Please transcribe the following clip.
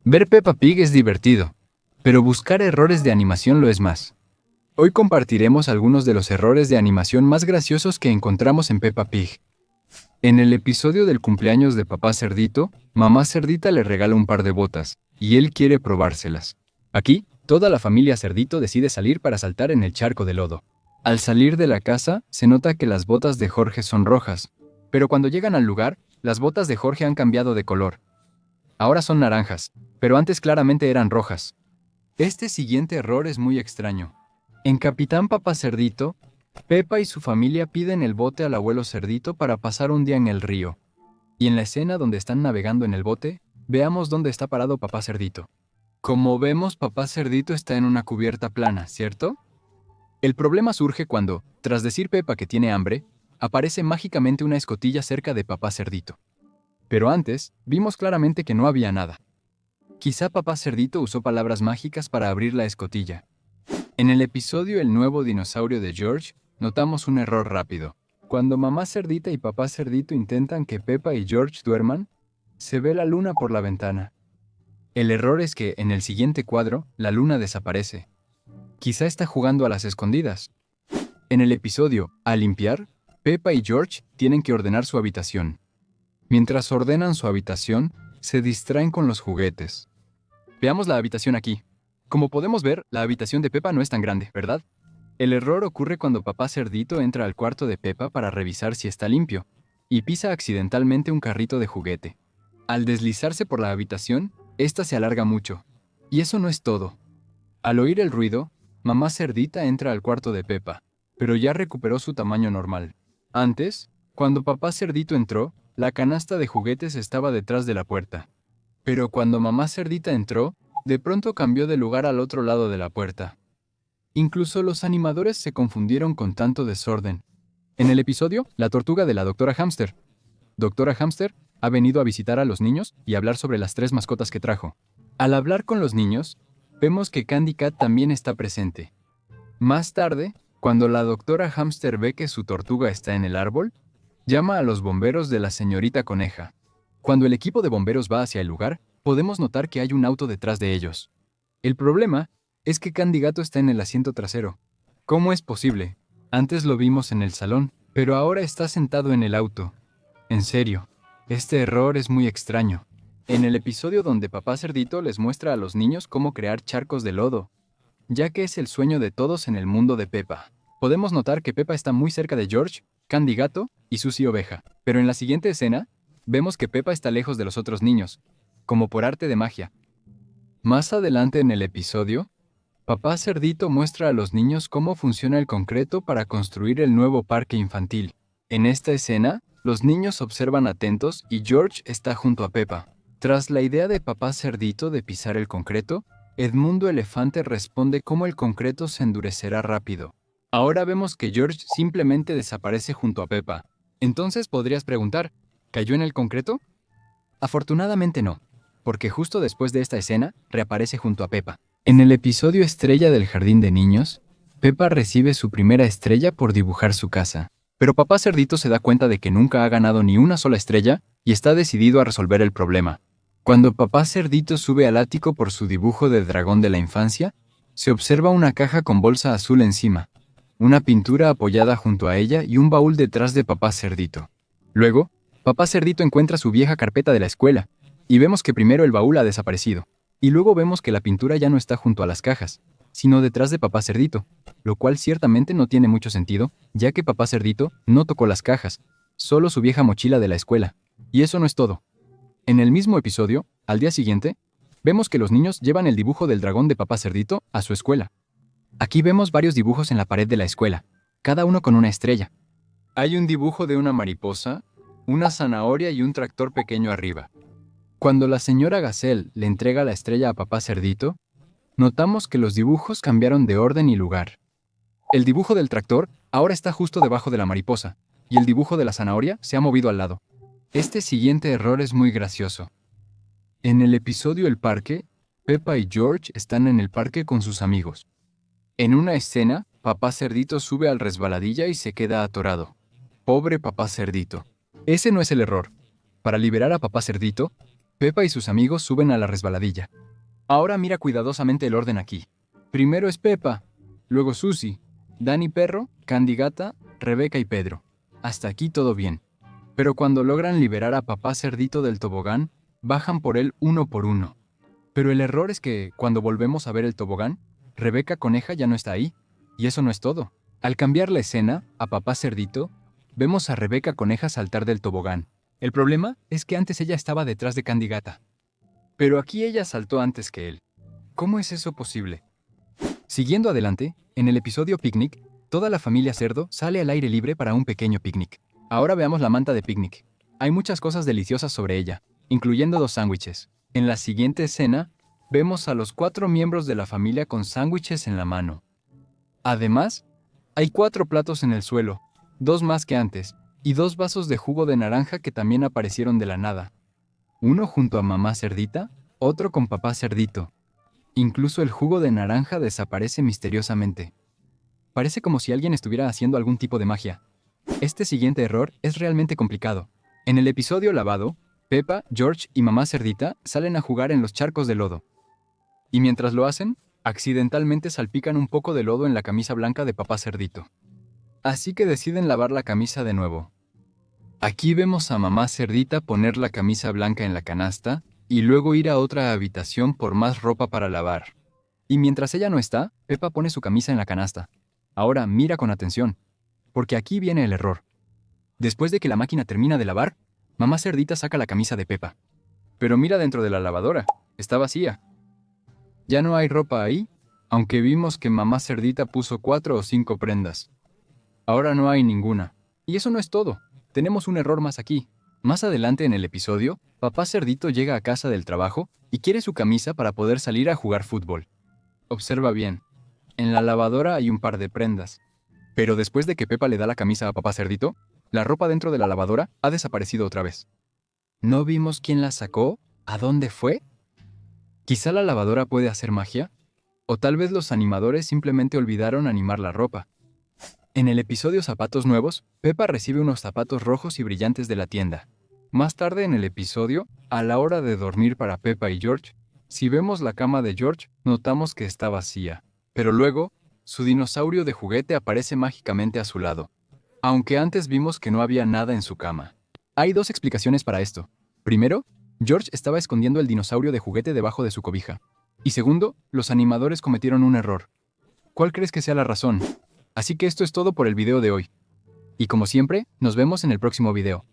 Ver Peppa Pig es divertido, pero buscar errores de animación lo es más. Hoy compartiremos algunos de los errores de animación más graciosos que encontramos en Peppa Pig. En el episodio del cumpleaños de Papá Cerdito, Mamá Cerdita le regala un par de botas, y él quiere probárselas. Aquí, toda la familia Cerdito decide salir para saltar en el charco de lodo. Al salir de la casa, se nota que las botas de Jorge son rojas, pero cuando llegan al lugar, las botas de Jorge han cambiado de color. Ahora son naranjas, pero antes claramente eran rojas. Este siguiente error es muy extraño. En Capitán Papá Cerdito, Pepa y su familia piden el bote al abuelo Cerdito para pasar un día en el río. Y en la escena donde están navegando en el bote, veamos dónde está parado Papá Cerdito. Como vemos, Papá Cerdito está en una cubierta plana, ¿cierto? El problema surge cuando, tras decir Pepa que tiene hambre, aparece mágicamente una escotilla cerca de Papá Cerdito. Pero antes, vimos claramente que no había nada. Quizá Papá Cerdito usó palabras mágicas para abrir la escotilla. En el episodio El nuevo dinosaurio de George, notamos un error rápido. Cuando Mamá Cerdita y Papá Cerdito intentan que Peppa y George duerman, se ve la luna por la ventana. El error es que, en el siguiente cuadro, la luna desaparece. Quizá está jugando a las escondidas. En el episodio A limpiar, Peppa y George tienen que ordenar su habitación. Mientras ordenan su habitación, se distraen con los juguetes. Veamos la habitación aquí. Como podemos ver, la habitación de Peppa no es tan grande, ¿verdad? El error ocurre cuando Papá Cerdito entra al cuarto de Peppa para revisar si está limpio, y pisa accidentalmente un carrito de juguete. Al deslizarse por la habitación, esta se alarga mucho. Y eso no es todo. Al oír el ruido, Mamá Cerdita entra al cuarto de Peppa, pero ya recuperó su tamaño normal. Antes, cuando Papá Cerdito entró, la canasta de juguetes estaba detrás de la puerta. Pero cuando Mamá Cerdita entró, de pronto cambió de lugar al otro lado de la puerta. Incluso los animadores se confundieron con tanto desorden. En el episodio, la tortuga de la Doctora Hamster. Doctora Hamster ha venido a visitar a los niños y hablar sobre las 3 mascotas que trajo. Al hablar con los niños, vemos que Candy Cat también está presente. Más tarde, cuando la Doctora Hamster ve que su tortuga está en el árbol, llama a los bomberos de la señorita Coneja. Cuando el equipo de bomberos va hacia el lugar, podemos notar que hay un auto detrás de ellos. El problema es que Candy Gato está en el asiento trasero. ¿Cómo es posible? Antes lo vimos en el salón, pero ahora está sentado en el auto. En serio, este error es muy extraño. En el episodio donde Papá Cerdito les muestra a los niños cómo crear charcos de lodo, ya que es el sueño de todos en el mundo de Peppa. Podemos notar que Peppa está muy cerca de George, Candy Gato y Susie Oveja. Pero en la siguiente escena, vemos que Peppa está lejos de los otros niños, como por arte de magia. Más adelante en el episodio, Papá Cerdito muestra a los niños cómo funciona el concreto para construir el nuevo parque infantil. En esta escena, los niños observan atentos y George está junto a Peppa. Tras la idea de Papá Cerdito de pisar el concreto, Edmundo Elefante responde cómo el concreto se endurecerá rápido. Ahora vemos que George simplemente desaparece junto a Peppa. Entonces podrías preguntar, ¿cayó en el concreto? Afortunadamente no, porque justo después de esta escena reaparece junto a Peppa. En el episodio Estrella del Jardín de Niños, Peppa recibe su primera estrella por dibujar su casa. Pero Papá Cerdito se da cuenta de que nunca ha ganado ni una sola estrella y está decidido a resolver el problema. Cuando Papá Cerdito sube al ático por su dibujo de dragón de la infancia, se observa una caja con bolsa azul encima, una pintura apoyada junto a ella y un baúl detrás de Papá Cerdito. Luego, Papá Cerdito encuentra su vieja carpeta de la escuela, y vemos que primero el baúl ha desaparecido, y luego vemos que la pintura ya no está junto a las cajas, sino detrás de Papá Cerdito, lo cual ciertamente no tiene mucho sentido, ya que Papá Cerdito no tocó las cajas, solo su vieja mochila de la escuela. Y eso no es todo. En el mismo episodio, al día siguiente, vemos que los niños llevan el dibujo del dragón de Papá Cerdito a su escuela. Aquí vemos varios dibujos en la pared de la escuela, cada uno con una estrella. Hay un dibujo de una mariposa, una zanahoria y un tractor pequeño arriba. Cuando la señora Gazelle le entrega la estrella a Papá Cerdito, notamos que los dibujos cambiaron de orden y lugar. El dibujo del tractor ahora está justo debajo de la mariposa, y el dibujo de la zanahoria se ha movido al lado. Este siguiente error es muy gracioso. En el episodio El Parque, Peppa y George están en el parque con sus amigos. En una escena, Papá Cerdito sube al resbaladilla y se queda atorado. Pobre Papá Cerdito. Ese no es el error. Para liberar a Papá Cerdito, Peppa y sus amigos suben a la resbaladilla. Ahora mira cuidadosamente el orden aquí. Primero es Peppa, luego Susie, Danny Perro, Candy Gata, Rebeca y Pedro. Hasta aquí todo bien. Pero cuando logran liberar a Papá Cerdito del tobogán, bajan por él uno por uno. Pero el error es que, cuando volvemos a ver el tobogán, Rebeca Coneja ya no está ahí. Y eso no es todo. Al cambiar la escena, a Papá Cerdito, vemos a Rebeca Coneja saltar del tobogán. El problema es que antes ella estaba detrás de Candy Gata. Pero aquí ella saltó antes que él. ¿Cómo es eso posible? Siguiendo adelante, en el episodio Picnic, toda la familia Cerdo sale al aire libre para un pequeño picnic. Ahora veamos la manta de picnic. Hay muchas cosas deliciosas sobre ella, incluyendo 2 sándwiches. En la siguiente escena, vemos a los 4 miembros de la familia con sándwiches en la mano. Además, hay 4 platos en el suelo, 2 más que antes, y 2 vasos de jugo de naranja que también aparecieron de la nada. Uno junto a Mamá Cerdita, otro con Papá Cerdito. Incluso el jugo de naranja desaparece misteriosamente. Parece como si alguien estuviera haciendo algún tipo de magia. Este siguiente error es realmente complicado. En el episodio lavado, Peppa, George y Mamá Cerdita salen a jugar en los charcos de lodo. Y mientras lo hacen, accidentalmente salpican un poco de lodo en la camisa blanca de Papá Cerdito. Así que deciden lavar la camisa de nuevo. Aquí vemos a Mamá Cerdita poner la camisa blanca en la canasta y luego ir a otra habitación por más ropa para lavar. Y mientras ella no está, Peppa pone su camisa en la canasta. Ahora mira con atención, porque aquí viene el error. Después de que la máquina termina de lavar, Mamá Cerdita saca la camisa de Peppa. Pero mira dentro de la lavadora, está vacía. Ya no hay ropa ahí, aunque vimos que Mamá Cerdita puso 4 o 5 prendas. Ahora no hay ninguna. Y eso no es todo. Tenemos un error más aquí. Más adelante en el episodio, Papá Cerdito llega a casa del trabajo y quiere su camisa para poder salir a jugar fútbol. Observa bien. En la lavadora hay un par de prendas. Pero después de que Peppa le da la camisa a Papá Cerdito, la ropa dentro de la lavadora ha desaparecido otra vez. ¿No vimos quién la sacó? ¿A dónde fue? ¿Quizá la lavadora puede hacer magia? O tal vez los animadores simplemente olvidaron animar la ropa. En el episodio Zapatos Nuevos, Peppa recibe unos zapatos rojos y brillantes de la tienda. Más tarde en el episodio, a la hora de dormir para Peppa y George, si vemos la cama de George, notamos que está vacía. Pero luego, su dinosaurio de juguete aparece mágicamente a su lado, aunque antes vimos que no había nada en su cama. Hay 2 explicaciones para esto. Primero, George estaba escondiendo el dinosaurio de juguete debajo de su cobija. Y segundo, los animadores cometieron un error. ¿Cuál crees que sea la razón? Así que esto es todo por el video de hoy. Y como siempre, nos vemos en el próximo video.